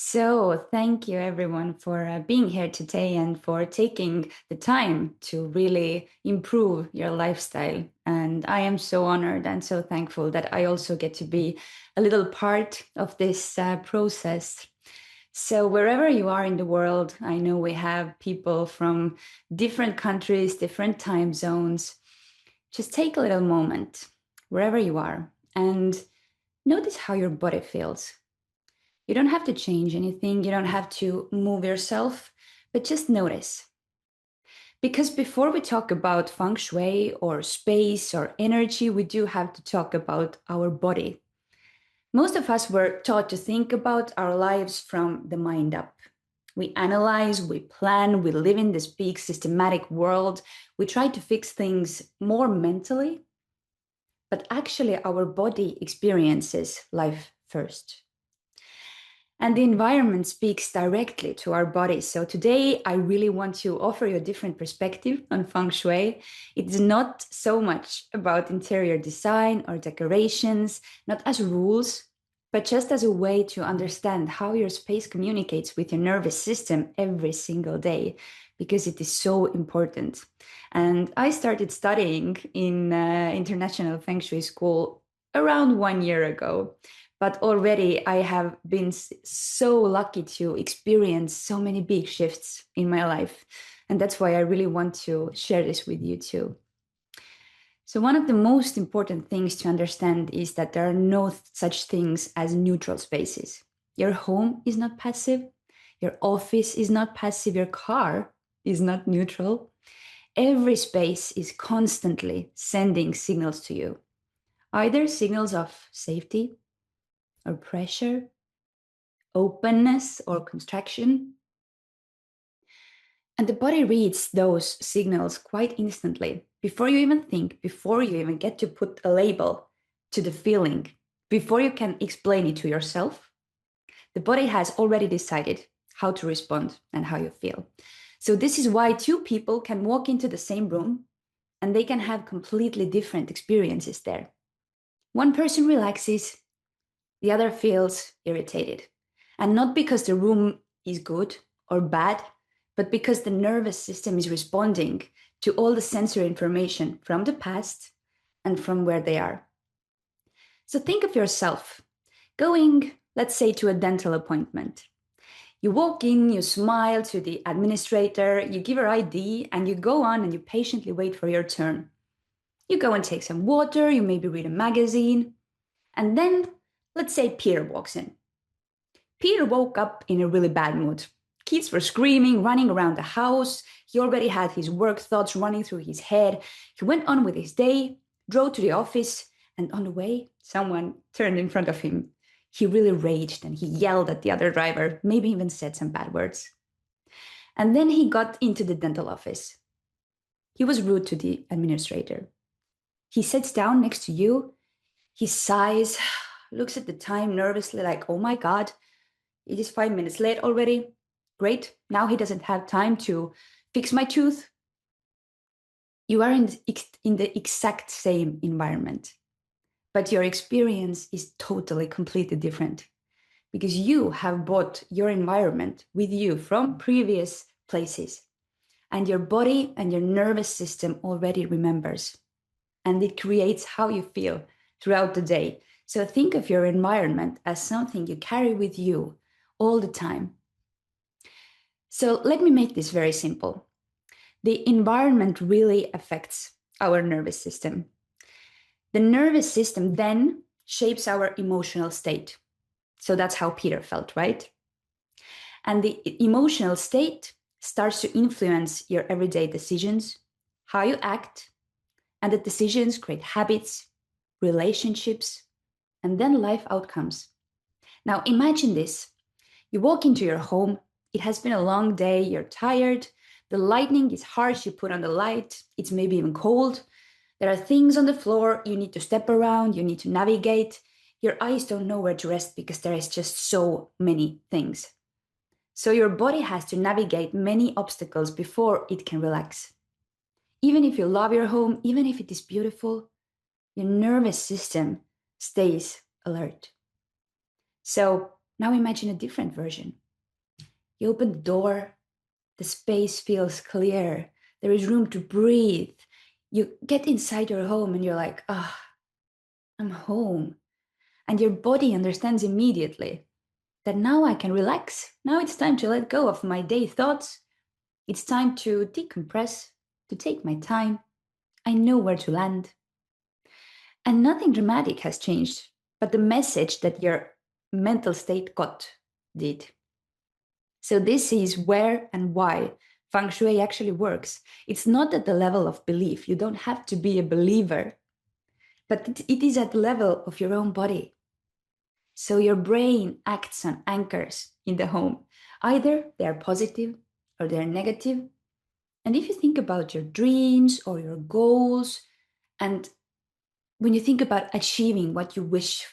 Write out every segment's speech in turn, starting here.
So, thank you everyone for being here today and for taking the time to really improve your lifestyle. And I am so honored and so thankful that I also get to be a little part of this process. So, wherever you are in the world, I know we have people from different countries, different time zones. Just take a little moment, wherever you are, and notice how your body feels. You don't have to change anything, you don't have to move yourself, but just notice. Because before we talk about feng shui or space or energy, we do have to talk about our body. Most of us were taught to think about our lives from the mind up. We analyze, we plan, we live in this big systematic world. We try to fix things more mentally, but actually, our body experiences life first. And the environment speaks directly to our bodies. So today, I really want to offer you a different perspective on feng shui. It's not so much about interior design or decorations, not as rules, but just as a way to understand how your space communicates with your nervous system every single day, because it is so important. And I started studying in International Feng Shui School around 1 year ago. But already I have been so lucky to experience so many big shifts in my life. And that's why I really want to share this with you too. So, one of the most important things to understand is that there are no such things as neutral spaces. Your home is not passive, your office is not passive, your car is not neutral. Every space is constantly sending signals to you, either signals of safety or pressure, openness or contraction. And the body reads those signals quite instantly before you even think, before you even get to put a label to the feeling, before you can explain it to yourself. The body has already decided how to respond and how you feel. So, this is why two people can walk into the same room and they can have completely different experiences there. One person relaxes, the other feels irritated. And not because the room is good or bad, but because the nervous system is responding to all the sensory information from the past and from where they are. So think of yourself going, let's say, to a dental appointment. You walk in, you smile to the administrator, you give her ID, and you go on and you patiently wait for your turn. You go and take some water, you maybe read a magazine, and then let's say Peter walks in. Peter woke up in a really bad mood. Kids were screaming, running around the house. He already had his work thoughts running through his head. He went on with his day, drove to the office, and on the way, someone turned in front of him. He really raged and he yelled at the other driver, maybe even said some bad words. And then he got into the dental office. He was rude to the administrator. He sits down next to you. He sighs, looks at the time nervously, like, oh my God, it is 5 minutes late already. Great. Now he doesn't have time to fix my tooth. You are in the exact same environment, but your experience is totally, completely different because you have brought your environment with you from previous places, and your body and your nervous system already remembers, and it creates how you feel throughout the day. So think of your environment as something you carry with you all the time. So let me make this very simple. The environment really affects our nervous system. The nervous system then shapes our emotional state. So that's how Peter felt, right? And the emotional state starts to influence your everyday decisions, how you act, and the decisions create habits, relationships, and then life outcomes. Now imagine this. You walk into your home, it has been a long day, you're tired, the lighting is harsh, you put on the light, it's maybe even cold. There are things on the floor, you need to step around, you need to navigate. Your eyes don't know where to rest because there is just so many things. So your body has to navigate many obstacles before it can relax. Even if you love your home, even if it is beautiful, your nervous system stays alert. So Now imagine a different version. You open the door, the space feels clear, there is room to breathe. You get inside your home and you're like, ah, I'm home. And your body understands immediately that now I can relax. Now it's time to let go of my day thoughts. It's time to decompress, to take my time. I know where to land. And nothing dramatic has changed, but the message that your mental state got did. So, this is where and why Feng Shui actually works. It's not at the level of belief. You don't have to be a believer, but it is at the level of your own body. So, your brain acts on anchors in the home. Either they're positive or they're negative. And if you think about your dreams or your goals, and when you think about achieving what you wish,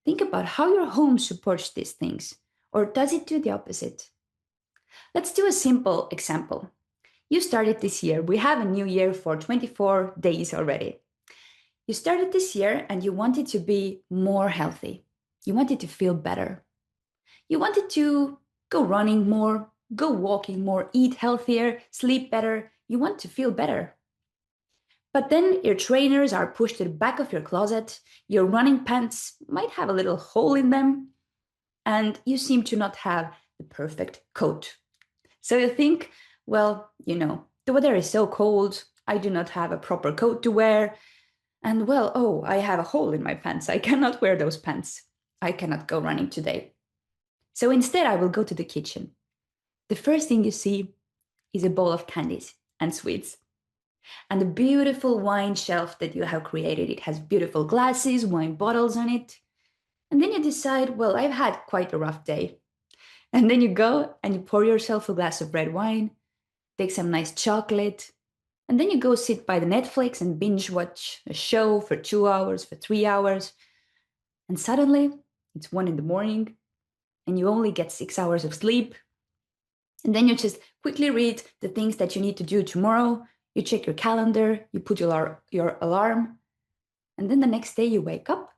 think about how your home supports these things, or does it do the opposite? Let's do a simple example. You started this year. We have a new year for 24 days already. You started this year and you wanted to be more healthy. You wanted to feel better. You wanted to go running more, go walking more, eat healthier, sleep better. You want to feel better. But then your trainers are pushed to the back of your closet. Your running pants might have a little hole in them. And you seem to not have the perfect coat. So you think, well, the weather is so cold. I do not have a proper coat to wear. And well, oh, I have a hole in my pants. I cannot wear those pants. I cannot go running today. So instead, I will go to the kitchen. The first thing you see is a bowl of candies and sweets and a beautiful wine shelf that you have created. It has beautiful glasses, wine bottles on it. And then you decide, well, I've had quite a rough day. And then you go and you pour yourself a glass of red wine, take some nice chocolate, and then you go sit by the Netflix and binge watch a show for 2 hours, for 3 hours. And suddenly it's 1 in the morning and you only get 6 hours of sleep. And then you just quickly read the things that you need to do tomorrow. You check your calendar, you put your alarm, and then the next day you wake up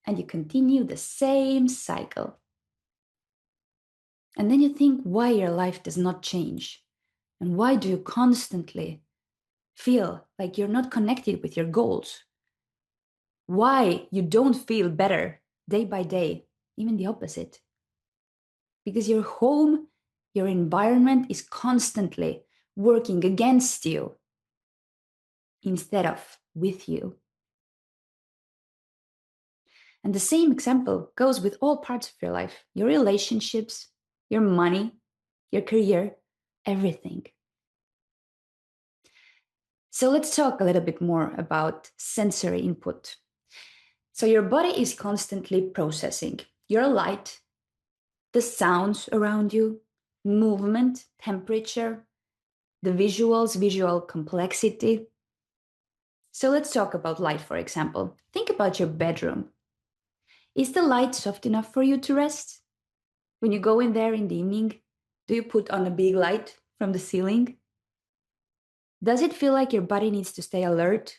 and you continue the same cycle. And then you think why your life does not change. And why do you constantly feel like you're not connected with your goals? Why you don't feel better day by day, even the opposite? Because your home, your environment is constantly working against you instead of with you. And the same example goes with all parts of your life, your relationships, your money, your career, everything. So let's talk a little bit more about sensory input. So your body is constantly processing your light, the sounds around you, movement, temperature, the visuals, visual complexity. So let's talk about light, for example. Think about your bedroom. Is the light soft enough for you to rest? When you go in there in the evening, do you put on a big light from the ceiling? Does it feel like your body needs to stay alert?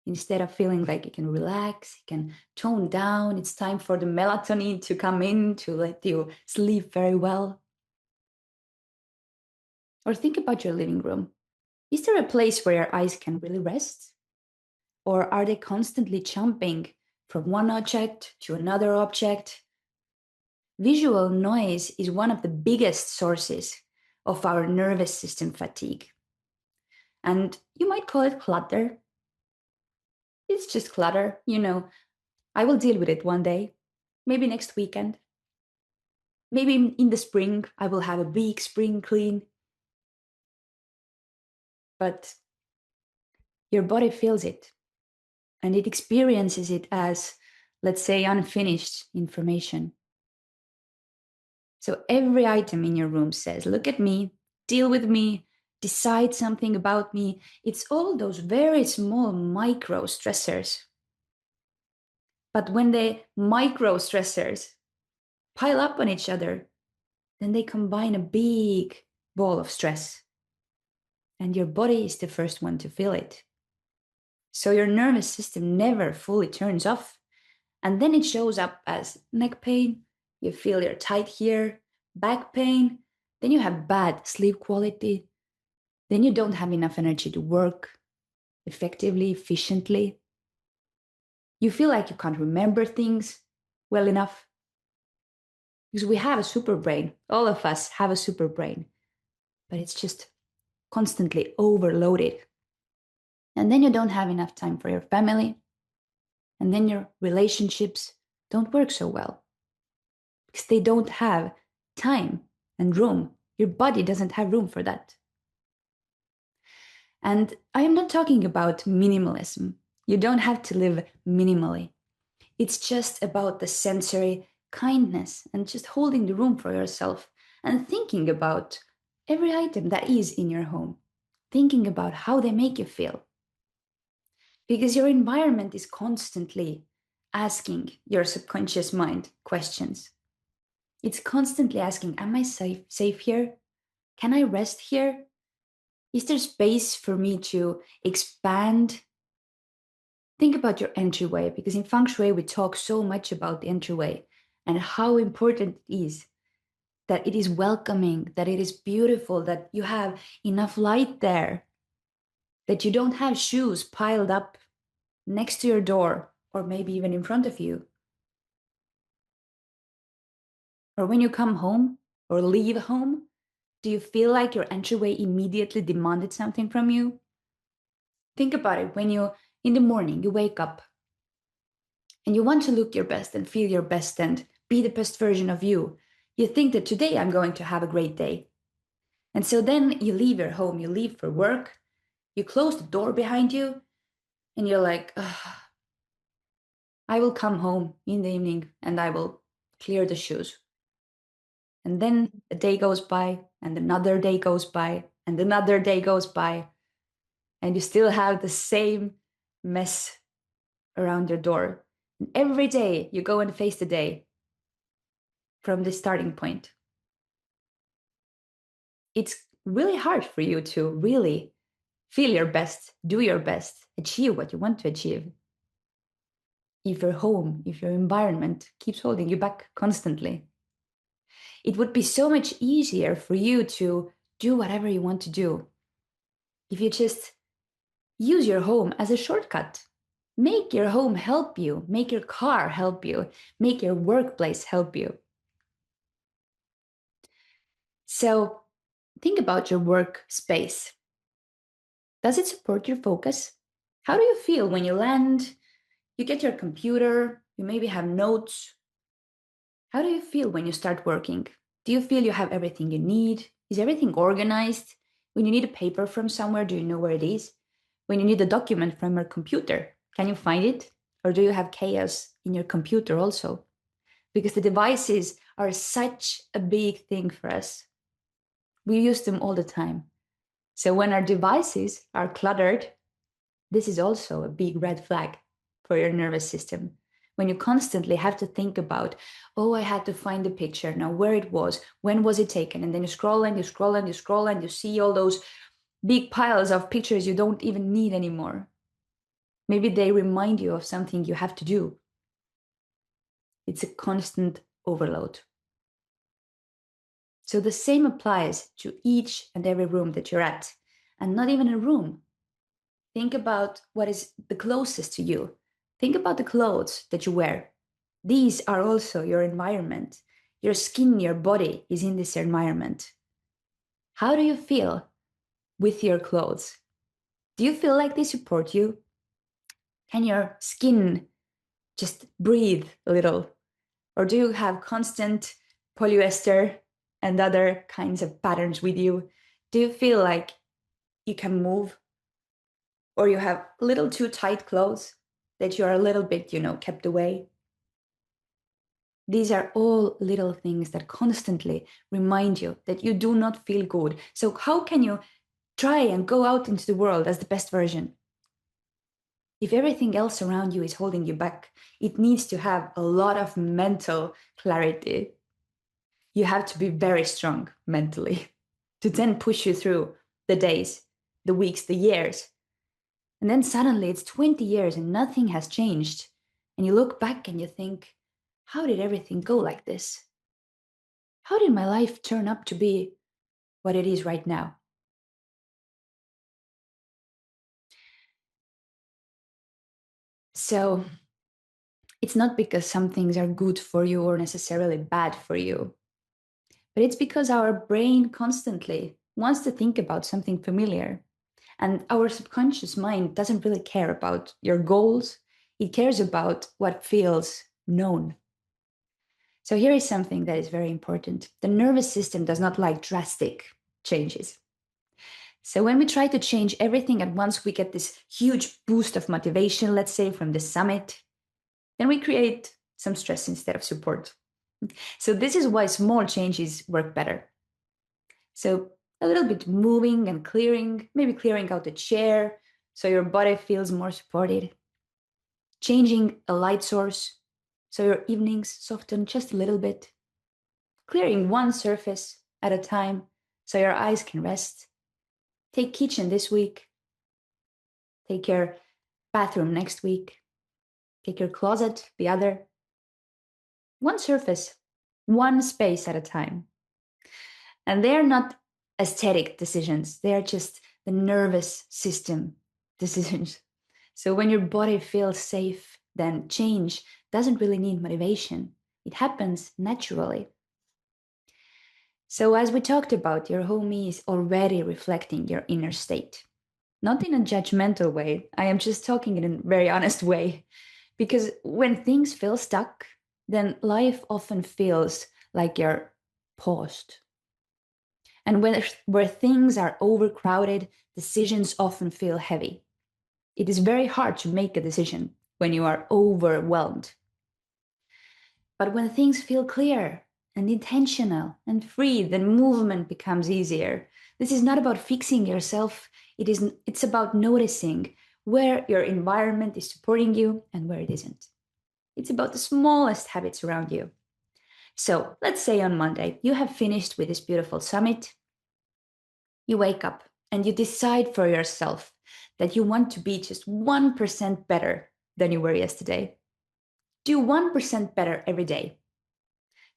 Instead of feeling like it can relax, it can tone down, it's time for the melatonin to come in to let you sleep very well. Or think about your living room. Is there a place where your eyes can really rest? Or are they constantly jumping from one object to another object? Visual noise is one of the biggest sources of our nervous system fatigue. And you might call it clutter. It's just clutter, I will deal with it one day, maybe next weekend. Maybe in the spring, I will have a big spring clean. But your body feels it and it experiences it as, let's say, unfinished information. So every item in your room says, look at me, deal with me, decide something about me. It's all those very small micro stressors. But when the micro stressors pile up on each other, then they combine a big ball of stress. And your body is the first one to feel it. So your nervous system never fully turns off. And then it shows up as neck pain, You feel you're tight here, back pain, then you have bad sleep quality, then you don't have enough energy to work effectively, efficiently. You feel like you can't remember things well enough. Because we have a super brain. All of us have a super brain, but it's just constantly overloaded. And then you don't have enough time for your family. And then your relationships don't work so well because they don't have time and room. Your body doesn't have room for that. And I am not talking about minimalism. You don't have to live minimally. It's just about the sensory kindness and just holding the room for yourself and thinking about every item that is in your home, thinking about how they make you feel. Because your environment is constantly asking your subconscious mind questions. It's constantly asking, am I safe here? Can I rest here? Is there space for me to expand? Think about your entryway, because in Feng Shui, we talk so much about the entryway and how important it is that it is welcoming, that it is beautiful, that you have enough light there, that you don't have shoes piled up next to your door or maybe even in front of you. Or when you come home or leave home, do you feel like your entryway immediately demanded something from you? Think about it when in the morning, you wake up and you want to look your best and feel your best and be the best version of you. You think that today I'm going to have a great day. And so then you leave your home, you leave for work, you close the door behind you, and you're like, I will come home in the evening and I will clear the shoes. And then a day goes by, and another day goes by, and another day goes by, and you still have the same mess around your door. And every day you go and face the day from the starting point. It's really hard for you to really feel your best, do your best, achieve what you want to achieve. If your home, if your environment keeps holding you back constantly, it would be so much easier for you to do whatever you want to do if you just use your home as a shortcut. Make your home help you, make your car help you, make your workplace help you. So think about your workspace. Does it support your focus? How do you feel when you land? You get your computer, you maybe have notes. How do you feel when you start working? Do you feel you have everything you need? Is everything organized? When you need a paper from somewhere, do you know where it is? When you need a document from your computer, can you find it? Or do you have chaos in your computer also? Because the devices are such a big thing for us. We use them all the time. So when our devices are cluttered, this is also a big red flag for your nervous system. When you constantly have to think about, oh, I had to find the picture, now where it was, when was it taken? And then you scroll and you scroll and you scroll and you see all those big piles of pictures you don't even need anymore. Maybe they remind you of something you have to do. It's a constant overload. So the same applies to each and every room that you're at, and not even a room. Think about what is the closest to you. Think about the clothes that you wear. These are also your environment. Your skin, your body is in this environment. How do you feel with your clothes? Do you feel like they support you? Can your skin just breathe a little? Or do you have constant polyester and other kinds of patterns with you? Do you feel like you can move? Or you have a little too tight clothes that you are a little bit, kept away? These are all little things that constantly remind you that you do not feel good. So how can you try and go out into the world as the best version? If everything else around you is holding you back, it needs to have a lot of mental clarity. You have to be very strong mentally to then push you through the days, the weeks, the years. And then suddenly it's 20 years and nothing has changed. And you look back and you think, how did everything go like this? how did my life turn up to be what it is right now? So it's not because some things are good for you or necessarily bad for you, but it's because our brain constantly wants to think about something familiar. And our subconscious mind doesn't really care about your goals, it cares about what feels known. So here is something that is very important. The nervous system does not like drastic changes. So when we try to change everything at once, we get this huge boost of motivation, let's say from the summit. Then we create some stress instead of support. So this is why small changes work better. So a little bit moving and clearing, maybe clearing out the chair so your body feels more supported. Changing a light source so your evenings soften just a little bit. Clearing one surface at a time so your eyes can rest. Take kitchen this week. Take your bathroom next week. Take your closet the other. One surface, one space at a time. And they're not aesthetic decisions, they are just the nervous system decisions. So when your body feels safe, then change doesn't really need motivation. It happens naturally. So, as we talked about, your home is already reflecting your inner state. Not in a judgmental way, I am just talking in a very honest way. Because when things feel stuck, then life often feels like you're paused. And where things are overcrowded, decisions often feel heavy. It is very hard to make a decision when you are overwhelmed. But when things feel clear and intentional and free, then movement becomes easier. This is not about fixing yourself, it's about noticing where your environment is supporting you and where it isn't. It's about the smallest habits around you. So let's say on Monday, you have finished with this beautiful summit. You wake up and you decide for yourself that you want to be just 1% better than you were yesterday. Do 1% better every day.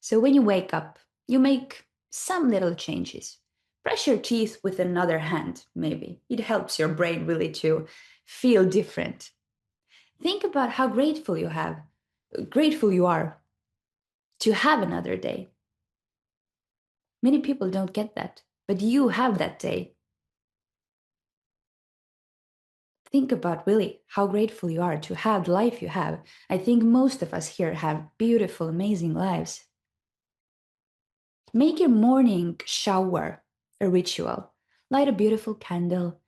So when you wake up, you make some little changes. Brush your teeth with another hand, maybe. It helps your brain really to feel different. Think about how grateful you are to have another day. Many people don't get that, but you have that day. Think about really how grateful you are to have the life you have. I think most of us here have beautiful, amazing lives. Make your morning shower a ritual. Light a beautiful candle.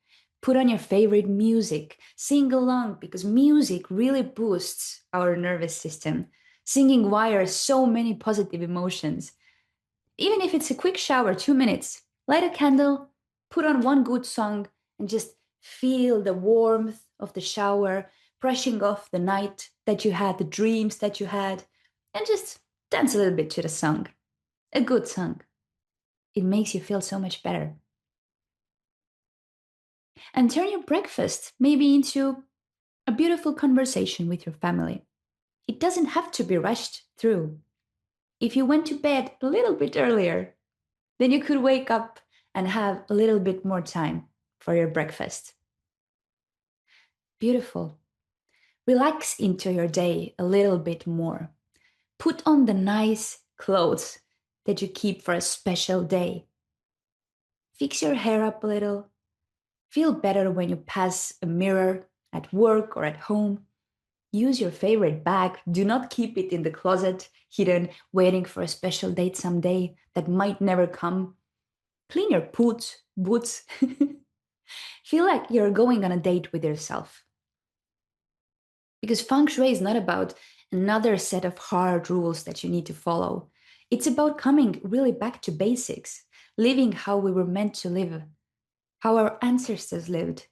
Put on your favorite music. Sing along because music really boosts our nervous system. Singing wires so many positive emotions. Even if it's a quick shower, 2 minutes, light a candle, put on one good song, and just feel the warmth of the shower, brushing off the night that you had, the dreams that you had, and just dance a little bit to the song. A good song. It makes you feel so much better. And turn your breakfast maybe into a beautiful conversation with your family. It doesn't have to be rushed through. If you went to bed a little bit earlier, then you could wake up and have a little bit more time for your breakfast. Beautiful. Relax into your day a little bit more. Put on the nice clothes that you keep for a special day. Fix your hair up a little. Feel better when you pass a mirror at work or at home. Use your favorite bag. Do not keep it in the closet, hidden, waiting for a special date someday that might never come. Clean your boots. Feel like you're going on a date with yourself. Because Feng Shui is not about another set of hard rules that you need to follow. It's about coming really back to basics, living how we were meant to live, how our ancestors lived.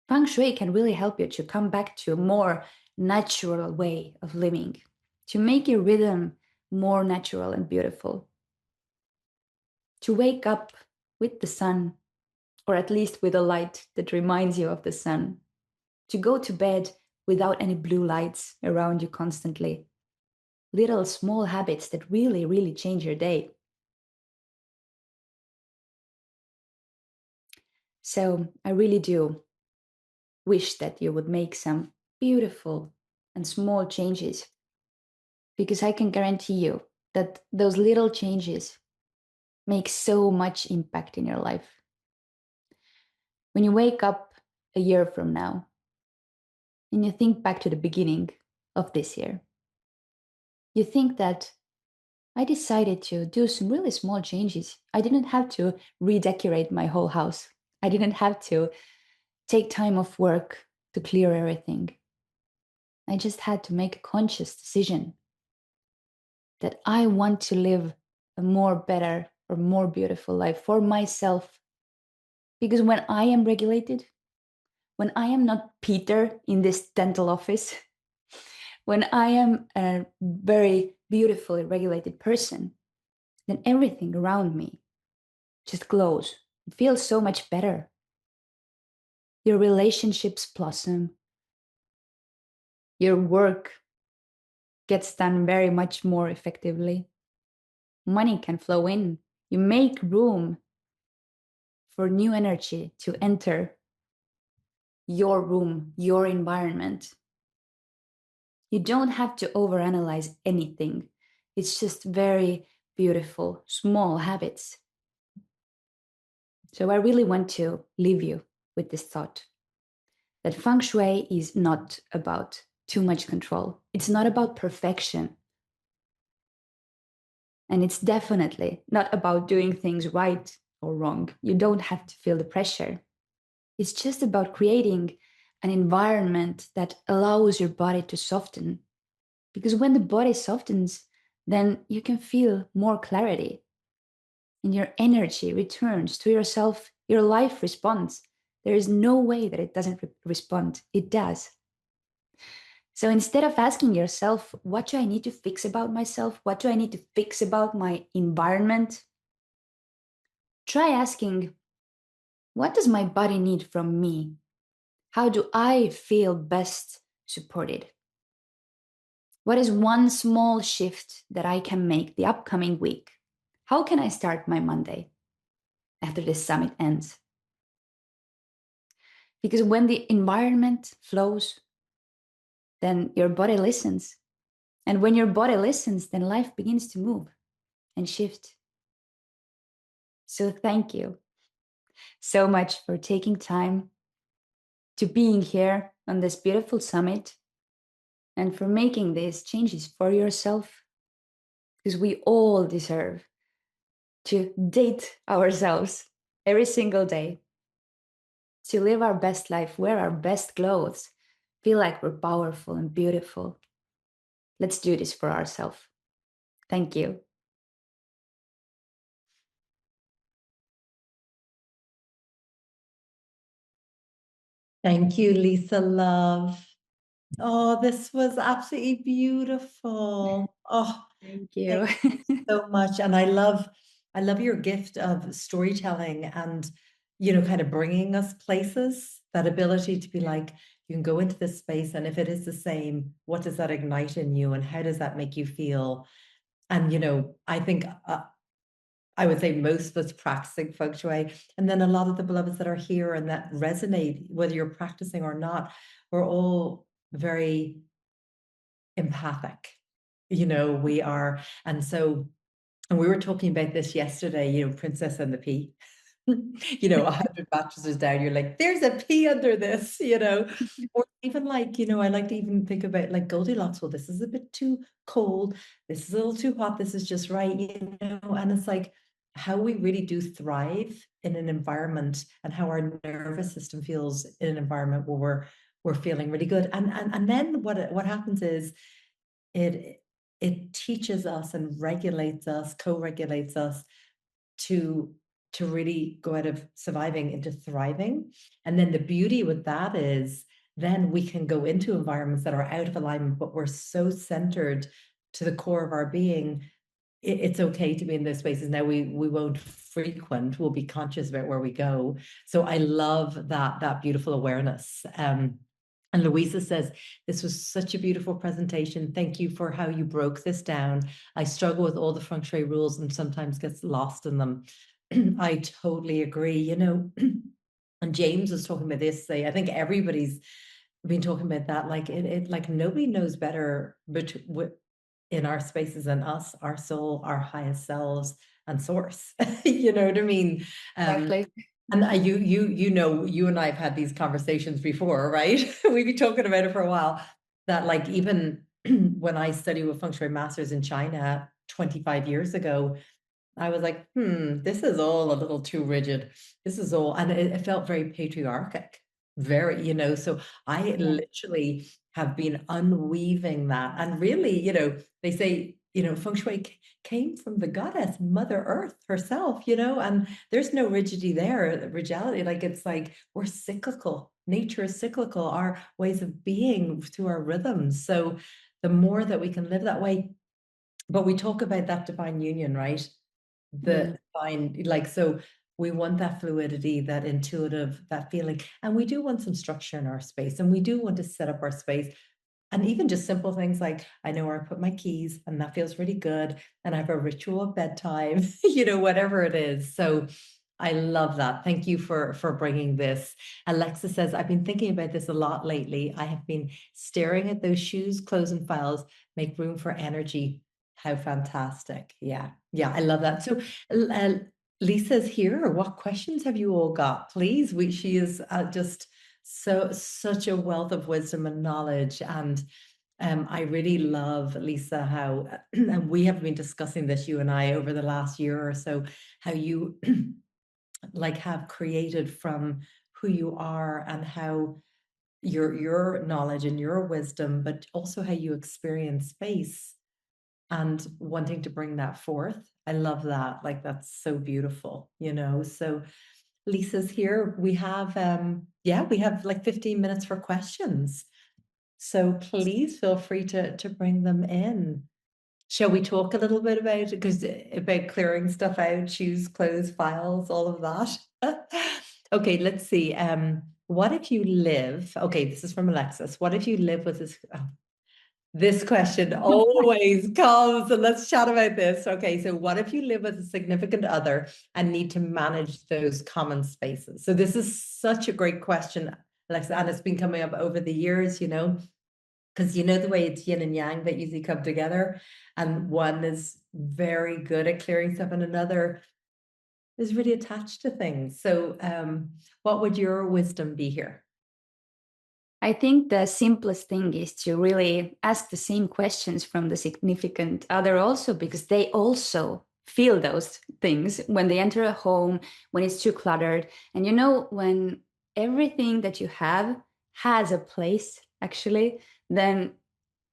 Feng Shui can really help you to come back to a more natural way of living, to make your rhythm more natural and beautiful, to wake up with the sun, or at least with a light that reminds you of the sun, to go to bed without any blue lights around you constantly. little small habits that really, really change your day. So I really do wish that you would make some beautiful and small changes, because I can guarantee you that those little changes make so much impact in your life. When you wake up a year from now and you think back to the beginning of this year, you think that I decided to do some really small changes. I didn't have to redecorate my whole house. I didn't have to take time off work to clear everything. I just had to make a conscious decision that I want to live a more better or more beautiful life for myself. Because when I am regulated, when I am not Peter in this dental office, when I am a very beautifully regulated person, then everything around me just glows. It feels so much better. Your relationships blossom. Your work gets done very much more effectively. Money can flow in. You make room for new energy to enter your room, your environment. You don't have to overanalyze anything. It's just very beautiful, small habits. So I really want to leave you with this thought that Feng Shui is not about too much control. It's not about perfection. And it's definitely not about doing things right or wrong. You don't have to feel the pressure. It's just about creating an environment that allows your body to soften. Because when the body softens, then you can feel more clarity and your energy returns to yourself. Your life responds. There is no way that it doesn't respond. It does. So instead of asking yourself, what do I need to fix about myself? What do I need to fix about my environment? Try asking, what does my body need from me? How do I feel best supported? What is one small shift that I can make the upcoming week? How can I start my Monday after this summit ends? Because when the environment flows, then your body listens. And when your body listens, then life begins to move and shift. So thank you so much for taking time to being here on this beautiful summit and for making these changes for yourself, because we all deserve to date ourselves every single day, to live our best life, wear our best clothes, feel like we're powerful and beautiful. Let's do this for ourselves. Thank you. Thank you, Liisa, love. Oh, this was absolutely beautiful. Oh, Thank you. thank you so much. And I love your gift of storytelling and, kind of bringing us places, that ability to be like, you can go into this space, and if it is the same, what does that ignite in you, and how does that make you feel? And, I think I would say most of us practicing feng shui, and then a lot of the beloveds that are here and that resonate, whether you're practicing or not, we're all very empathic. We are. And so, and we were talking about this yesterday, Princess and the Pea. 100 mattresses down, you're like, there's a pea under this, or even like, I like to even think about like Goldilocks. Well, this is a bit too cold, this is a little too hot, this is just right, and it's like how we really do thrive in an environment, and how our nervous system feels in an environment where we're feeling really good. And then what happens is it teaches us and regulates us, co-regulates us to really go out of surviving into thriving. And then the beauty with that is then we can go into environments that are out of alignment, but we're so centered to the core of our being. It's okay to be in those spaces. Now we won't frequent, we'll be conscious about where we go. So I love that beautiful awareness. And Louisa says, this was such a beautiful presentation. Thank you for how you broke this down. I struggle with all the Feng Shui rules and sometimes gets lost in them. I totally agree, you know. And James was talking about this. I think everybody's been talking about that. Like like nobody knows better in our spaces than us, our soul, our highest selves, and source. You know what I mean? Exactly. And you know, you and I have had these conversations before, right? We've been talking about it for a while. That like even when I studied with Feng Shui masters in China 25 years ago, I was like, this is all a little too rigid. This is all, and it felt very patriarchic, very, you know. So I Yeah. literally have been unweaving that. And really, you know, they say, you know, feng shui came from the goddess, Mother Earth herself, you know, and there's no rigidity there, rigidity. Like it's like we're cyclical. Nature is cyclical, our ways of being through our rhythms. So the more that we can live that way, but we talk about that divine union, right? Mm. The divine, like, so we want that fluidity, that intuitive, that feeling. And we do want some structure in our space. And we do want to set up our space. And even just simple things like I know where I put my keys and that feels really good. And I have a ritual of bedtime, you know, whatever it is. So I love that. Thank you for bringing this. Alexa says, I've been thinking about this a lot lately. I have been staring at those shoes, clothes, and files. Make room for energy. How fantastic. Yeah. Yeah, I love that. So uh, Lisa's here. What questions have you all got? Please. She is just such a wealth of wisdom and knowledge. And I really love, Liisa, how and we have been discussing this, you and I, over the last year or so, how you like have created from who you are and how your knowledge and your wisdom, but also how you experience space and wanting to bring that forth. I love that. Like that's so beautiful, you know. So Lisa's here. We have yeah, we have like 15 minutes for questions. So please feel free to bring them in. Shall we talk a little bit about clearing stuff out, shoes, clothes, files, all of that? Okay, let's see. What if you live? Okay, this is from Alexis. What if you live with this? Oh, this question always comes, and let's chat about this. Okay, so what if you live with a significant other and need to manage those common spaces? So this is such a great question, Alexa, and it's been coming up over the years, you know, because you know the way it's yin and yang that usually come together, and one is very good at clearing stuff, and another is really attached to things. So, what would your wisdom be here? I think the simplest thing is to really ask the same questions from the significant other also, because they also feel those things when they enter a home, when it's too cluttered. And you know, when everything that you have has a place, actually, then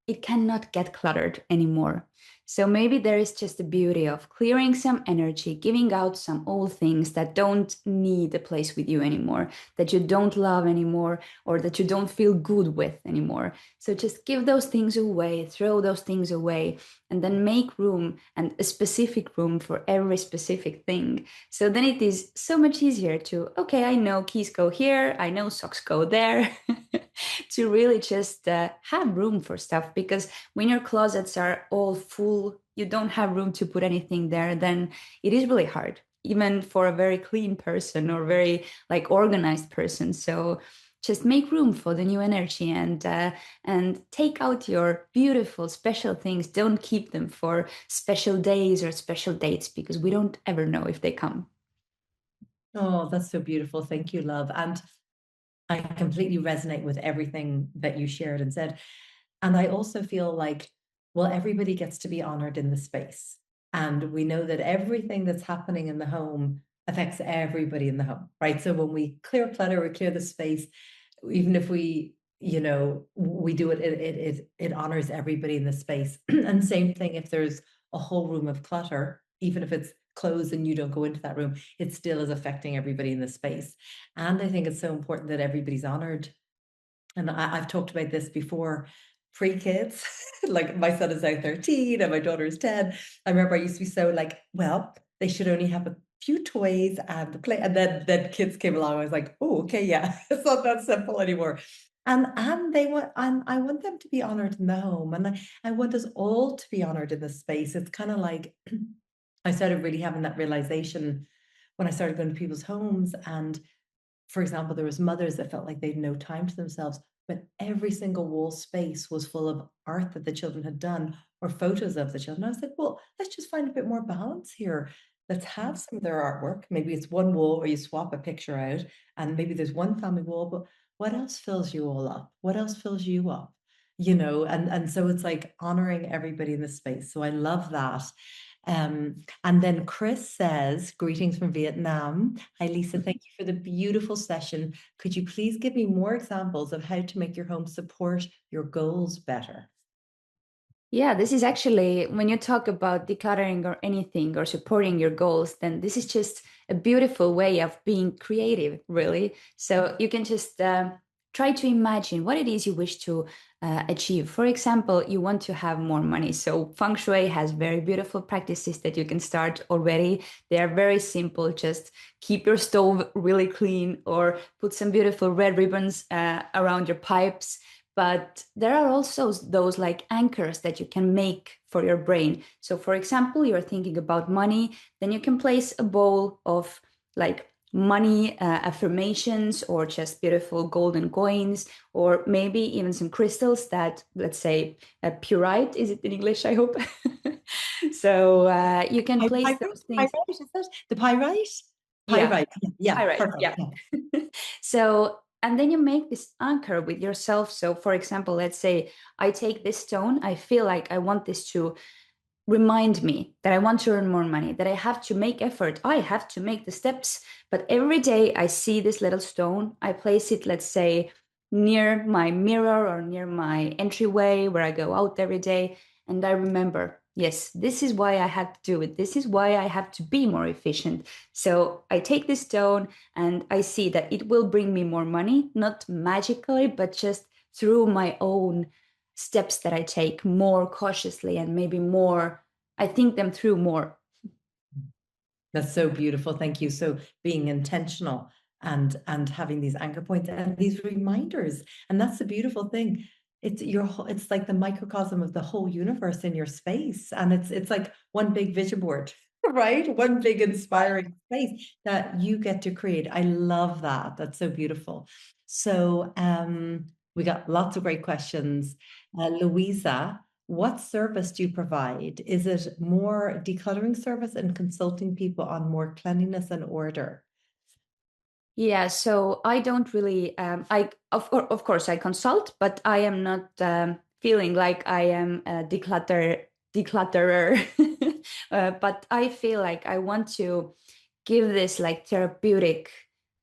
it cannot get cluttered anymore. So maybe there is just the beauty of clearing some energy, giving out some old things that don't need a place with you anymore, that you don't love anymore, or that you don't feel good with anymore. So just give those things away, throw those things away, and then make room, and a specific room for every specific thing. So then it is so much easier to, okay, I know keys go here, I know socks go there. To really just have room for stuff, because when your closets are all full, you don't have room to put anything there, then it is really hard, even for a very clean person or very like organized person. So just make room for the new energy, and take out your beautiful special things. Don't keep them for special days or special dates, because we don't ever know if they come. Oh, that's so beautiful. Thank you, love. And I completely resonate with everything that you shared and said. And I also feel like, well, everybody gets to be honored in the space. And we know that everything that's happening in the home affects everybody in the home, right? So when we clear clutter, we clear the space, even if we, you know, we do it, it honors everybody in the space. And same thing if there's a whole room of clutter, even if it's closed and you don't go into that room, it still is affecting everybody in the space. And I think it's so important that everybody's honored. And I've talked about this before, pre-kids, like my son is now 13 and my daughter is 10. I remember I used to be so like, well, they should only have a few toys and the play. And then kids came along. I was like, oh, okay, yeah, it's not that simple anymore. And they want, and I want them to be honored in the home, and I want us all to be honored in the space. It's kind of like I started really having that realization when I started going to people's homes. And for example, there was mothers that felt like they had no time to themselves, but every single wall space was full of art that the children had done or photos of the children. I was like, well, let's just find a bit more balance here. Let's have some of their artwork. Maybe it's one wall where you swap a picture out, and maybe there's one family wall, but what else fills you all up? What else fills you up? And so it's like honoring everybody in the space. So I love that. And then Chris says, greetings from Vietnam. Hi, Lisa. Thank you for the beautiful session. Could you please give me more examples of how to make your home support your goals better? Yeah, this is actually when you talk about decluttering or anything or supporting your goals, then this is just a beautiful way of being creative, really. So you can just try to imagine what it is you wish to achieve. For example, you want to have more money. So Feng Shui has very beautiful practices that you can start already. They are very simple. Just keep your stove really clean or put some beautiful red ribbons around your pipes, but there are also those like anchors that you can make for your brain. So, for example, you're thinking about money, then you can place a bowl of like money affirmations or just beautiful golden coins, or maybe even some crystals that, let's say, purite, is it in English? I hope. So, you can place Pyrite, those things. pyrite, is that the pyrite? Yeah, Pyrite, yeah, pyrite. perfect. Yeah. Yeah. So, and then you make this anchor with yourself. So, for example, let's say I take this stone, I feel like I want this to remind me that I want to earn more money, that I have to make effort, I have to make the steps. But every day I see this little stone, I place it, let's say, near my mirror or near my entryway where I go out every day. And I remember, yes, this is why I have to do it. This is why I have to be more efficient. So I take this stone and I see that it will bring me more money, not magically, but just through my own steps that I take more cautiously and maybe more, I think them through more. That's so beautiful. Thank you. So being intentional and having these anchor points and these reminders. And that's the beautiful thing. It's like the microcosm of the whole universe in your space. And it's like one big vision board, right? One big inspiring space that you get to create. I love that. That's so beautiful. So we got lots of great questions. Louisa, what service do you provide? Is it more decluttering service and consulting people on more cleanliness and order? Yeah, so I don't really, of course I consult, but I am not feeling like I am a declutterer. But I feel like I want to give this like therapeutic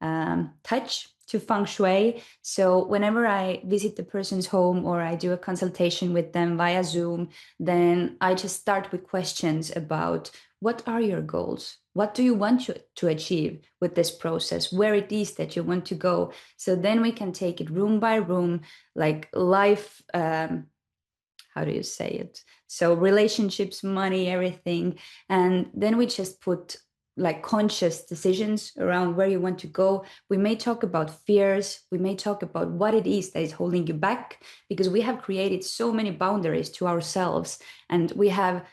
touch to feng shui. So whenever I visit the person's home or I do a consultation with them via Zoom, then I just start with questions about what are your goals? What do you want to achieve with this process? Where it is that you want to go? So then we can take it room by room, like life. How do you say it? So relationships, money, everything. And then we just put like conscious decisions around where you want to go. We may talk about fears. We may talk about what it is that is holding you back because we have created so many boundaries to ourselves and we have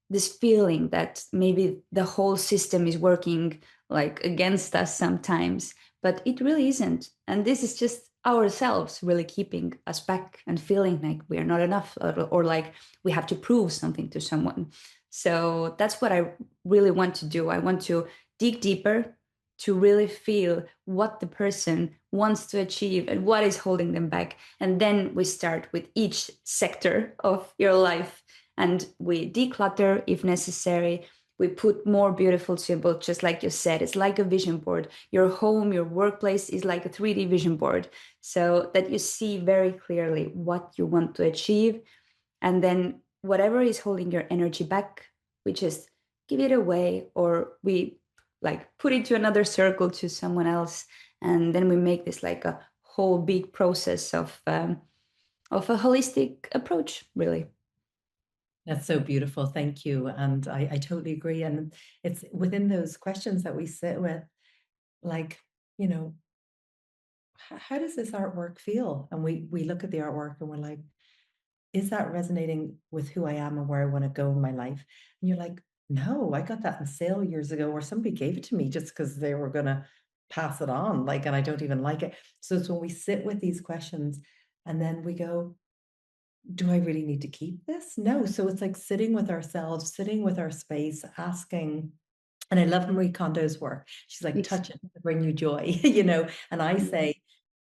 this feeling that maybe the whole system is working like against us sometimes, but it really isn't. And this is just ourselves really keeping us back and feeling like we are not enough or like we have to prove something to someone. So that's what I really want to do. I want to dig deeper to really feel what the person wants to achieve and what is holding them back. And then we start with each sector of your life and we declutter if necessary. We put more beautiful symbols, just like you said. It's like a vision board. Your home, your workplace is like a 3D vision board, so that you see very clearly what you want to achieve. And then whatever is holding your energy back, we just give it away or we like put it to another circle to someone else. And then we make this like a whole big process of a holistic approach, really. That's so beautiful. Thank you. And I totally agree. And it's within those questions that we sit with, like, you know, how does this artwork feel? And we look at the artwork and we're like, is that resonating with who I am and where I want to go in my life? And you're like, no, I got that in sale years ago, or somebody gave it to me just because they were gonna pass it on, like, and I don't even like it. So it's when we sit with these questions and then we go, do I really need to keep this? No. So it's like sitting with ourselves, sitting with our space, asking. And I love Marie Kondo's work. She's like, It's, touch it to bring you joy, you know. And I say,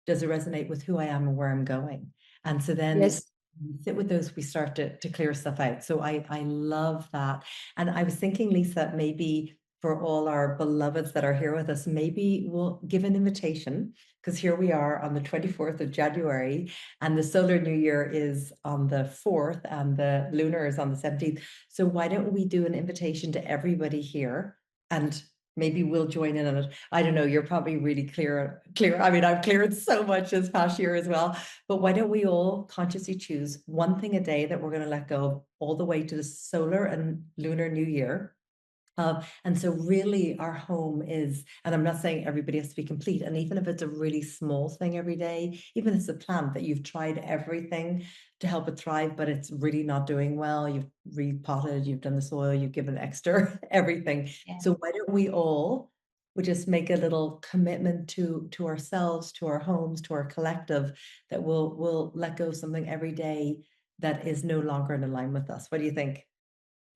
does it resonate with who I am and where I'm going? And so then yes. we sit with those, we start to clear stuff out. So I love that. And I was thinking, Liisa, maybe for all our beloveds that are here with us, maybe we'll give an invitation, because here we are on the 24th of January, and the solar new year is on the 4th, and the lunar is on the 17th. So why don't we do an invitation to everybody here? And maybe we'll join in on it. I don't know, you're probably really clear. I mean, I've cleared so much this past year as well. But why don't we all consciously choose one thing a day that we're going to let go of all the way to the solar and lunar new year? And so really our home is, and I'm not saying everybody has to be complete, and even if it's a really small thing every day, even if it's a plant that you've tried everything to help it thrive, but it's really not doing well, you've repotted, you've done the soil, you've given extra everything. Yeah. So why don't we just make a little commitment to ourselves, to our homes, to our collective, that we'll let go of something every day that is no longer in line with us. What do you think?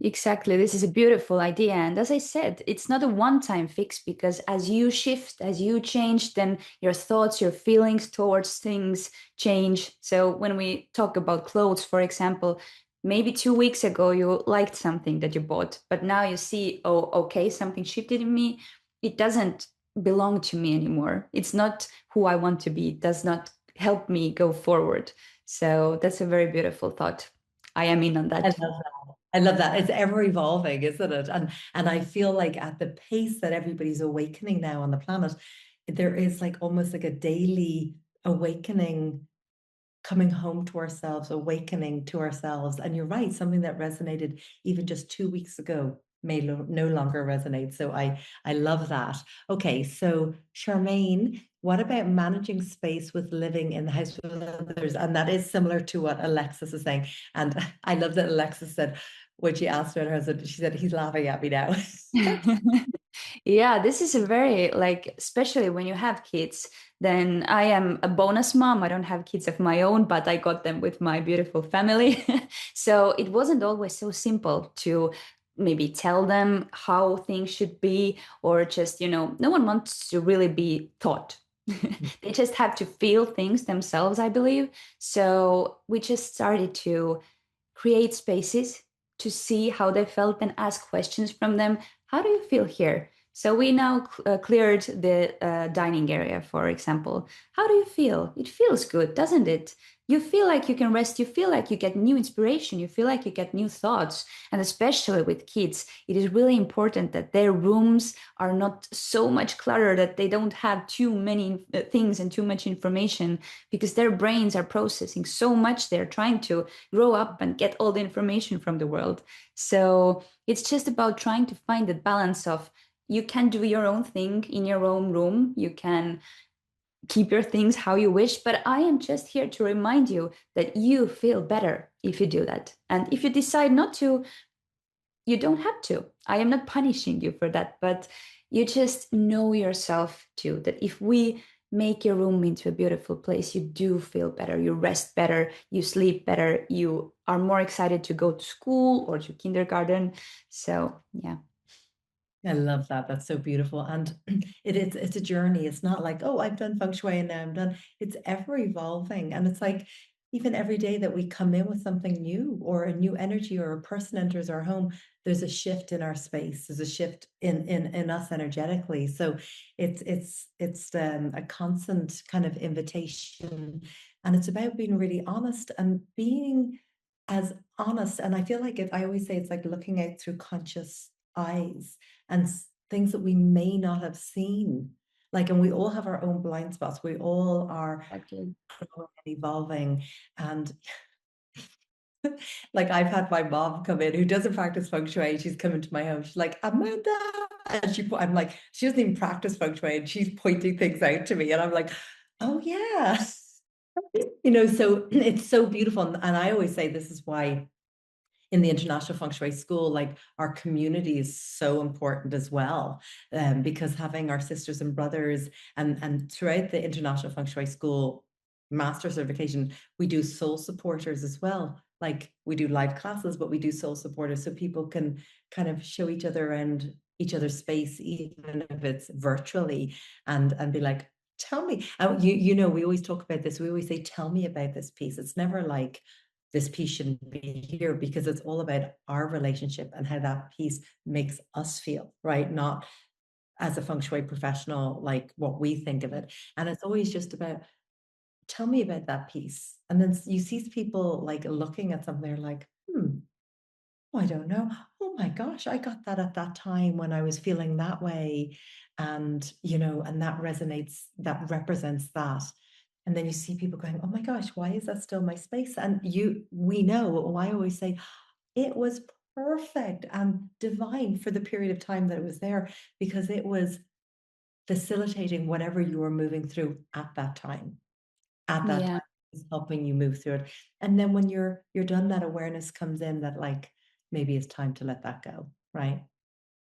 Exactly. This is a beautiful idea. And as I said, it's not a one-time fix because as you shift, as you change, then your thoughts, your feelings towards things change. So when we talk about clothes, for example, maybe 2 weeks ago you liked something that you bought, but now you see, oh, okay, something shifted in me. It doesn't belong to me anymore. It's not who I want to be. It does not help me go forward. So that's a very beautiful thought. I am in on I that. love that. I love that. It's ever evolving, isn't it? And I feel like at the pace that everybody's awakening now on the planet, there is like almost like a daily awakening, coming home to ourselves, awakening to ourselves. And you're right, something that resonated even just 2 weeks ago may no longer resonate. So I love that. Okay, so Charmaine, what about managing space with living in the house with others? And that is similar to what Alexis is saying. And I love that Alexis said, when she asked about her husband, she said, he's laughing at me now. Yeah, this is a very like, especially when you have kids, then I am a bonus mom. I don't have kids of my own, but I got them with my beautiful family. So it wasn't always so simple to maybe tell them how things should be, or just, no one wants to really be taught. They just have to feel things themselves, I believe. So we just started to create spaces to see how they felt and ask questions from them. How do you feel here? So we now cleared the dining area, for example. How do you feel? It feels good, doesn't it? You feel like you can rest. You feel like you get new inspiration. You feel like you get new thoughts. And especially with kids, it is really important that their rooms are not so much clutter, that they don't have too many things and too much information, because their brains are processing so much. They're trying to grow up and get all the information from the world. So it's just about trying to find the balance of, you can do your own thing in your own room. You can keep your things how you wish, but I am just here to remind you that you feel better if you do that. And if you decide not to, you don't have to. I am not punishing you for that, but you just know yourself too, that if we make your room into a beautiful place, you do feel better, you rest better, you sleep better, you are more excited to go to school or to kindergarten. So, yeah. I love that. That's so beautiful. And it's a journey. It's not like, oh, I've done feng shui and now I'm done. It's ever evolving. And it's like even every day that we come in with something new, or a new energy, or a person enters our home, there's a shift in our space. There's a shift in us energetically. So it's a constant kind of invitation. And it's about being really honest and being as honest. And I feel like I always say it's like looking out through conscious eyes, and things that we may not have seen. Like, and we all have our own blind spots. We all are Exactly. growing and evolving. And like, I've had my mom come in who doesn't practice feng shui. She's come into my home. She's like, Amanda. And I'm like, she doesn't even practice feng shui, and she's pointing things out to me. And I'm like, Oh, yeah. You know, so it's so beautiful. And I always say this is why in the International Feng Shui School, like our community is so important as well, because having our sisters and brothers and throughout the International Feng Shui School master certification, we do soul supporters as well. Like we do live classes, but we do soul supporters so people can kind of show each other and each other's space, even if it's virtually, and be like, tell me. You know, we always talk about this. We always say, tell me about this piece. It's never like this piece shouldn't be here because it's all about our relationship and how that piece makes us feel, right? Not as a feng shui professional, like what we think of it. And it's always just about, tell me about that piece. And then you see people like looking at something, they're like, oh, I don't know. Oh my gosh, I got that at that time when I was feeling that way. And, you know, and that resonates, that represents that. And then you see people going, oh my gosh, why is that still my space? And we know, I always say, it was perfect and divine for the period of time that it was there because it was facilitating whatever you were moving through at that Yeah. time is helping you move through it. And then when you're done, that awareness comes in that like maybe it's time to let that go, right?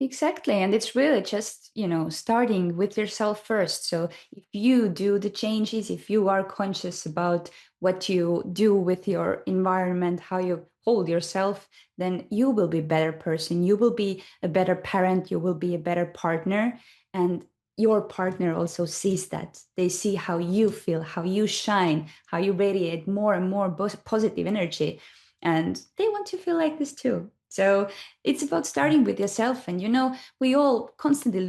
Exactly. And it's really just, starting with yourself first. So if you do the changes, if you are conscious about what you do with your environment, how you hold yourself, then you will be a better person. You will be a better parent. You will be a better partner. And your partner also sees that. They see how you feel, how you shine, how you radiate more and more positive energy. And they want to feel like this too. So it's about starting with yourself. And we all constantly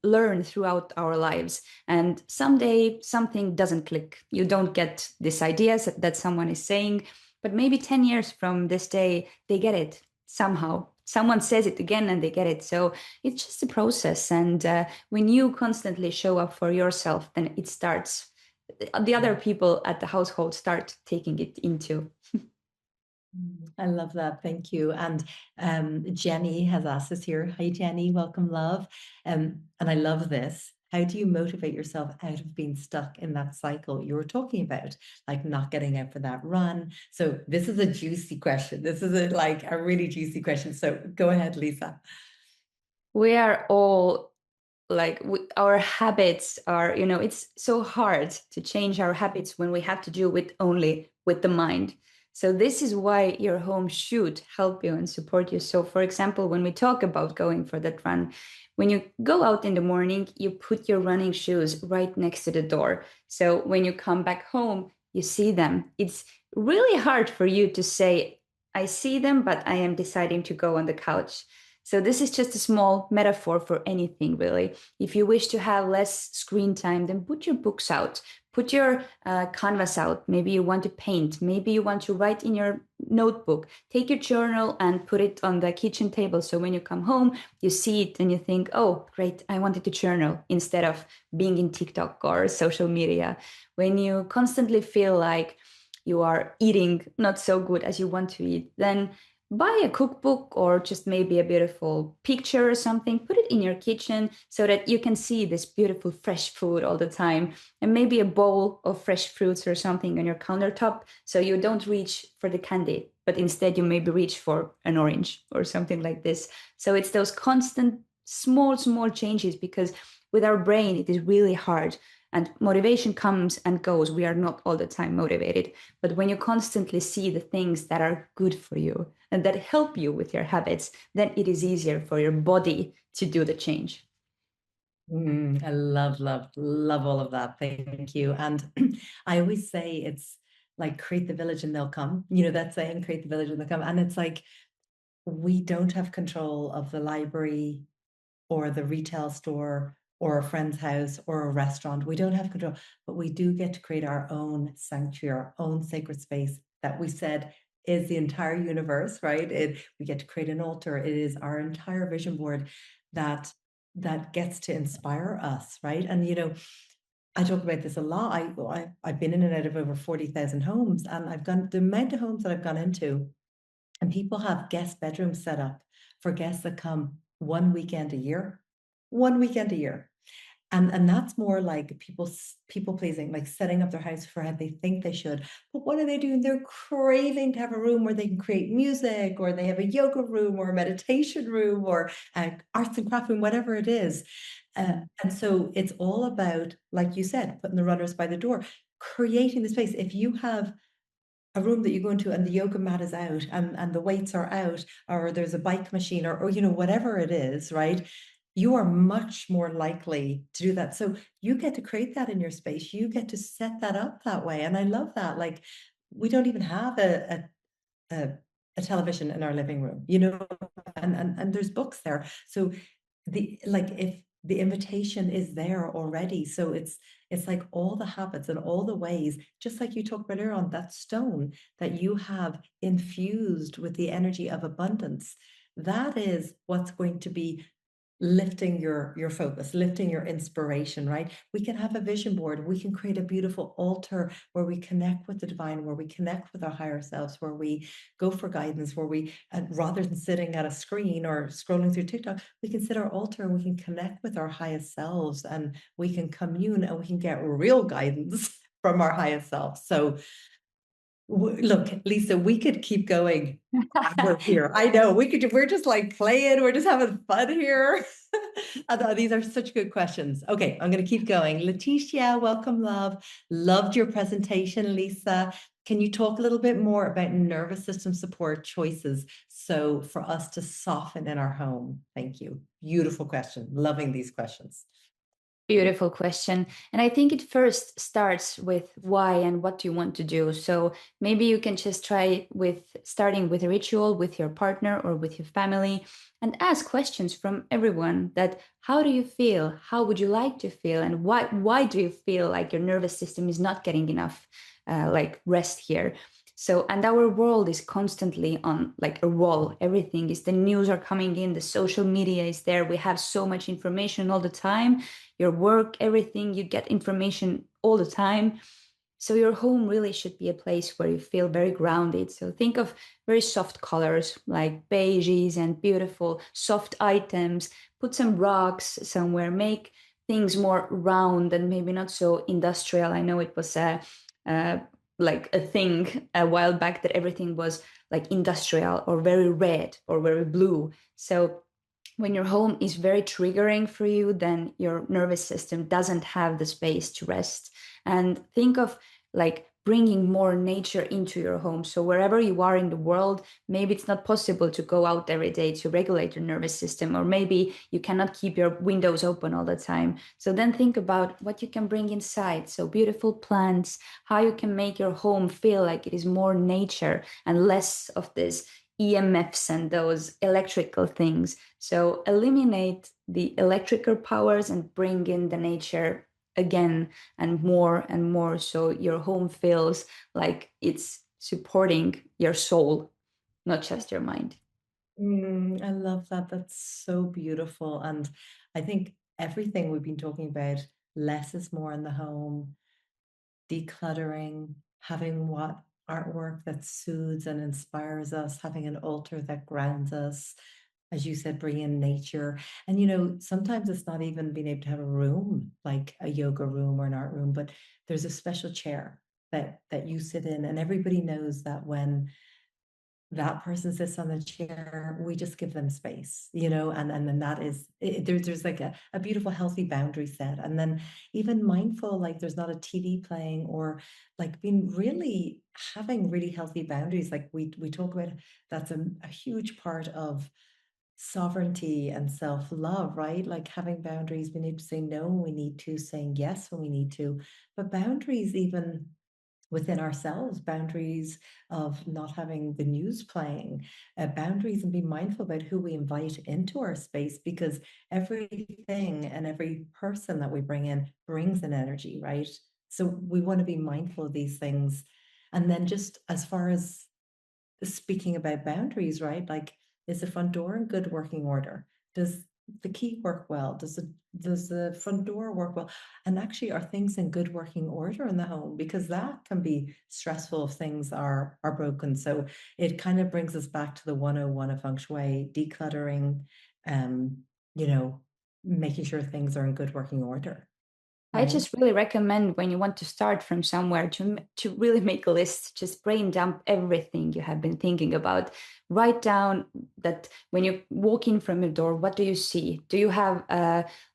learn throughout our lives, and someday something doesn't click. You don't get this ideas that someone is saying, but maybe 10 years from this day they get it somehow. Someone says it again and they get it. So it's just a process. And when you constantly show up for yourself, then it starts, the other people at the household start taking it into. I love that. Thank you. And Jenny has asked us here. Hi, Jenny. Welcome, love. And I love this. How do you motivate yourself out of being stuck in that cycle you were talking about, like not getting out for that run? So this is a juicy question. This is like a really juicy question. So go ahead, Lisa. We are all like our habits are, it's so hard to change our habits when we have to do it only with the mind. So this is why your home should help you and support you. So for example, when we talk about going for that run, when you go out in the morning, you put your running shoes right next to the door. So when you come back home, you see them. It's really hard for you to say, I see them, but I am deciding to go on the couch. So this is just a small metaphor for anything, really. If you wish to have less screen time, then put your books out, put your canvas out. Maybe you want to paint, maybe you want to write in your notebook. Take your journal and put it on the kitchen table. So when you come home, you see it and you think, oh, great, I wanted to journal instead of being in TikTok or social media. When you constantly feel like you are eating not so good as you want to eat, then buy a cookbook or just maybe a beautiful picture or something, put it in your kitchen so that you can see this beautiful fresh food all the time, and maybe a bowl of fresh fruits or something on your countertop so you don't reach for the candy, but instead you maybe reach for an orange or something like this. So it's those constant small changes, because with our brain it is really hard, and motivation comes and goes. We are not all the time motivated, but when you constantly see the things that are good for you and that help you with your habits, then it is easier for your body to do the change. I love all of that. Thank you. And I always say it's like create the village and they'll come. You know, that saying, create the village and they'll come. And it's like we don't have control of the library or the retail store or a friend's house or a restaurant. We don't have control, but we do get to create our own sanctuary, our own sacred space that we said is the entire universe, right? We get to create an altar. It is our entire vision board that gets to inspire us, right? And you know, I talk about this a lot. I've been in and out of over 40,000 homes, and I've gone the amount of homes that I've gone into, and people have guest bedrooms set up for guests that come one weekend a year. And that's more like people pleasing, like setting up their house for how they think they should. But what are they doing? They're craving to have a room where they can create music, or they have a yoga room, or a meditation room, or arts and craft room, whatever it is. And so it's all about, like you said, putting the runners by the door, creating the space. If you have a room that you go into and the yoga mat is out, and the weights are out, or there's a bike machine, or whatever it is, right? You are much more likely to do that. So you get to create that in your space. You get to set that up that way. And I love that. Like, we don't even have a, a television in our living room, and there's books there. So if the invitation is there already, so it's like all the habits and all the ways, just like you talked about earlier on, that stone that you have infused with the energy of abundance, that is what's going to be lifting your focus, lifting your inspiration, right? We can have a vision board. We can create a beautiful altar where we connect with the divine, where we connect with our higher selves, where we go for guidance, where we, rather than sitting at a screen or scrolling through TikTok, we can sit our altar and we can connect with our highest selves, and we can commune, and we can get real guidance from our highest self. So look, Liisa, we could keep going. We're here. I know we're just like playing, we're just having fun here. These are such good questions. Okay, I'm going to keep going. Letitia, welcome, love. Loved your presentation, Liisa. Can you talk a little bit more about nervous system support choices, so for us to soften in our home? Thank you. Beautiful question. Loving these questions. Beautiful question. And I think it first starts with why and what you want to do. So maybe you can just try with starting with a ritual with your partner or with your family, and ask questions from everyone that how do you feel? How would you like to feel? And why do you feel like your nervous system is not getting enough like rest here? So, and our world is constantly on like a roll. Everything is, the news are coming in, the social media is there. We have so much information all the time, your work, everything, you get information all the time. So your home really should be a place where you feel very grounded. So think of very soft colors like beiges and beautiful soft items. Put some rocks somewhere, make things more round and maybe not so industrial. I know it was a like a thing a while back that everything was like industrial or very red or very blue. So when your home is very triggering for you, then your nervous system doesn't have the space to rest. And think of like bringing more nature into your home. So wherever you are in the world, maybe it's not possible to go out every day to regulate your nervous system, or maybe you cannot keep your windows open all the time. So then think about what you can bring inside. So beautiful plants, how you can make your home feel like it is more nature and less of this EMFs and those electrical things. So eliminate the electrical powers and bring in the nature again and more. So your home feels like it's supporting your soul, not just your mind. I love that. That's so beautiful. And I think everything we've been talking about, less is more in the home, decluttering, having what artwork that soothes and inspires us, having an altar that grounds us, as you said, bring in nature. And sometimes it's not even being able to have a room, like a yoga room or an art room, but there's a special chair that you sit in, and everybody knows that when that person sits on the chair, we just give them space, and then that is there's like a beautiful healthy boundary set. And then even mindful, like there's not a TV playing, or like being really having really healthy boundaries, like we talk about. That's a huge part of sovereignty and self-love, right? Like having boundaries, being able to say no when we need to, saying yes when we need to. But boundaries even within ourselves, boundaries of not having the news playing, boundaries, and be mindful about who we invite into our space, because everything and every person that we bring in brings an energy, right? So we want to be mindful of these things. And then just as far as speaking about boundaries, right? Like, is the front door in good working order? Does the key work well? Does the front door work well? And actually, are things in good working order in the home? Because that can be stressful if things are broken. So it kind of brings us back to the 101 of Feng Shui, decluttering, um, you know, making sure things are in good working order, I right? just really recommend when you want to start from somewhere to really make a list, just brain dump everything you have been thinking about. Write down that when you walk in from your door, what do you see? Do you have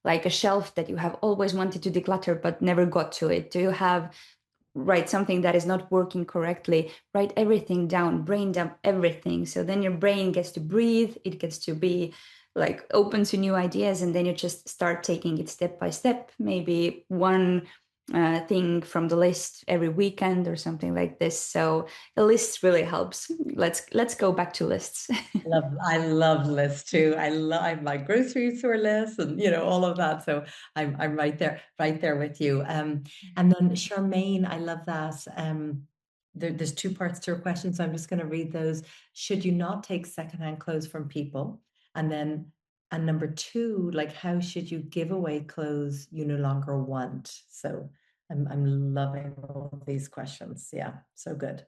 like a shelf that you have always wanted to declutter but never got to it? Do you have write something that is not working correctly? Write everything down, brain dump everything. So then your brain gets to breathe, it gets to be like open to new ideas, and then you just start taking it step by step, maybe one thing from the list every weekend or something like this. So a list really helps. Let's go back to lists. I love lists too. I love my grocery store list and all of that. So I'm right there with you. And then Charmaine, I love that. There's two parts to her question, so I'm just going to read those. Should you not take secondhand clothes from people? And then and number two, like how should you give away clothes you no longer want? So I'm loving all these questions. Yeah, so good.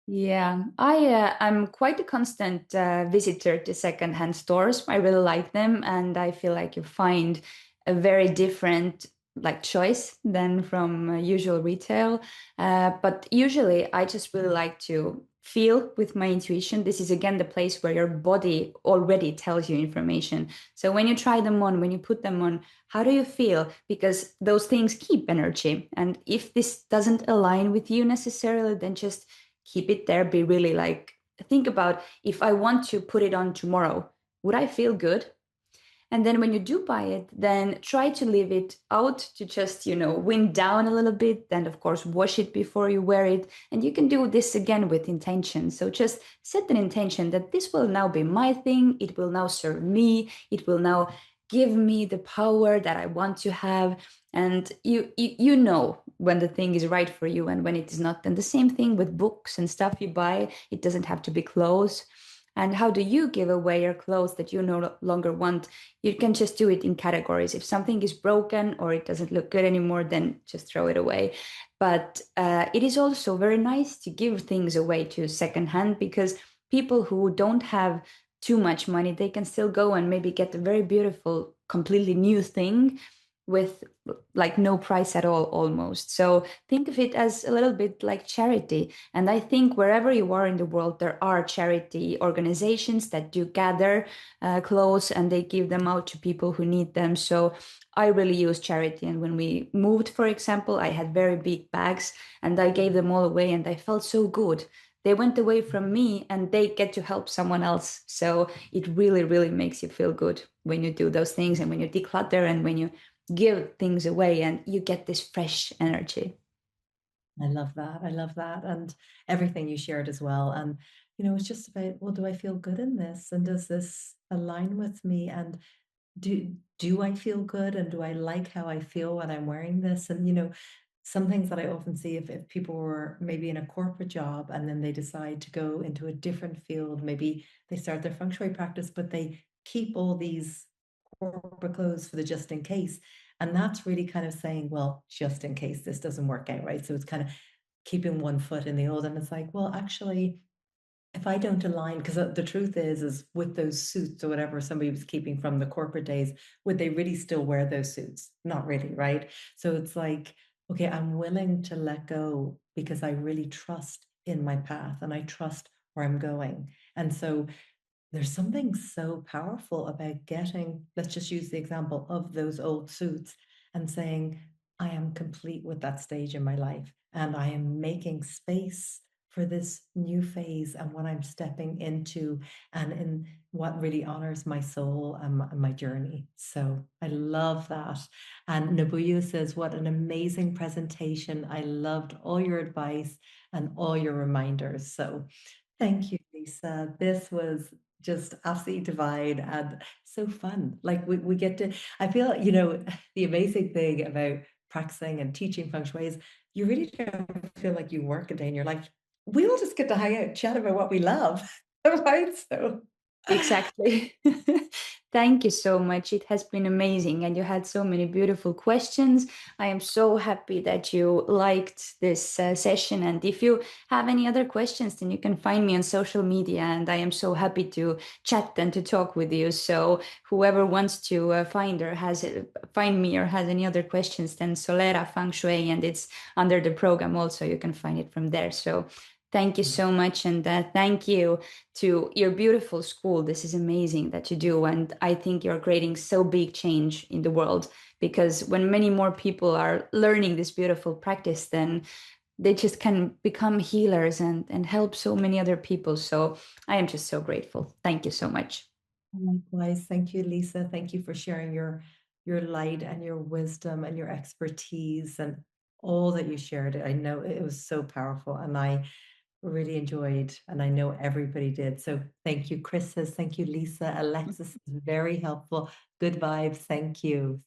Yeah, I'm quite a constant visitor to secondhand stores. I really like them, and I feel like you find a very different like choice than from usual retail. But usually, I just really like to feel with my intuition. This is again the place where your body already tells you information. So when you try them on, when you put them on, how do you feel? Because those things keep energy, and if this doesn't align with you necessarily, then just keep it there. Be really like, think about, if I want to put it on tomorrow, would I feel good? And then when you do buy it, then try to leave it out to just, wind down a little bit. Then, of course, wash it before you wear it. And you can do this again with intention. So just set an intention that this will now be my thing. It will now serve me. It will now give me the power that I want to have. And you know when the thing is right for you and when it is not. And the same thing with books and stuff you buy. It doesn't have to be clothes. And how do you give away your clothes that you no longer want? You can just do it in categories. If something is broken or it doesn't look good anymore, then just throw it away. But it is also very nice to give things away to secondhand, because people who don't have too much money, they can still go and maybe get a very beautiful, completely new thing with like no price at all almost. So think of it as a little bit like charity. And I think wherever you are in the world, there are charity organizations that do gather clothes and they give them out to people who need them. So I really use charity. And when we moved, for example, I had very big bags and I gave them all away and I felt so good. They went away from me and they get to help someone else. So it really, really makes you feel good when you do those things and when you declutter and when you give things away and you get this fresh energy. I love that. I love that. And everything you shared as well. And, it's just about, well, do I feel good in this? And does this align with me? And do I feel good? And do I like how I feel when I'm wearing this? And, some things that I often see if people were maybe in a corporate job and then they decide to go into a different field, maybe they start their feng shui practice, but they keep all these corporate clothes for the just in case. And that's really kind of saying, well, just in case this doesn't work out, right? So it's kind of keeping one foot in the old. And it's like, well, actually, if I don't align, because the truth is with those suits or whatever somebody was keeping from the corporate days, would they really still wear those suits? Not really, right? So it's like, okay, I'm willing to let go because I really trust in my path and I trust where I'm going. And so there's something so powerful about getting, let's just use the example of those old suits and saying, I am complete with that stage in my life and I am making space for this new phase and what I'm stepping into and in what really honors my soul and my journey. So I love that. And Nabuya says, what an amazing presentation. I loved all your advice and all your reminders. So thank you, Lisa. This was just absolutely divine and so fun. Like we get to, I feel, the amazing thing about practicing and teaching feng shui is you really don't feel like you work a day and you're like, we all just get to hang out, chat about what we love. Right? So Exactly. Thank you so much. It has been amazing, and you had so many beautiful questions. I am so happy that you liked this session. And if you have any other questions, then you can find me on social media, and I am so happy to chat and to talk with you. So whoever wants to find me or has any other questions, then Solera Feng Shui, and it's under the program also. You can find it from there. So thank you so much, and thank you to your beautiful school. This is amazing that you do. And I think you're creating so big change in the world, because when many more people are learning this beautiful practice, then they just can become healers and help so many other people. So I am just so grateful. Thank you so much. Likewise, thank you, Lisa. Thank you for sharing your light and your wisdom and your expertise and all that you shared. I know it was so powerful, and I really enjoyed, and I know everybody did. So thank you. Chris says thank you, Lisa. Alexis is very helpful. Good vibes. Thank you.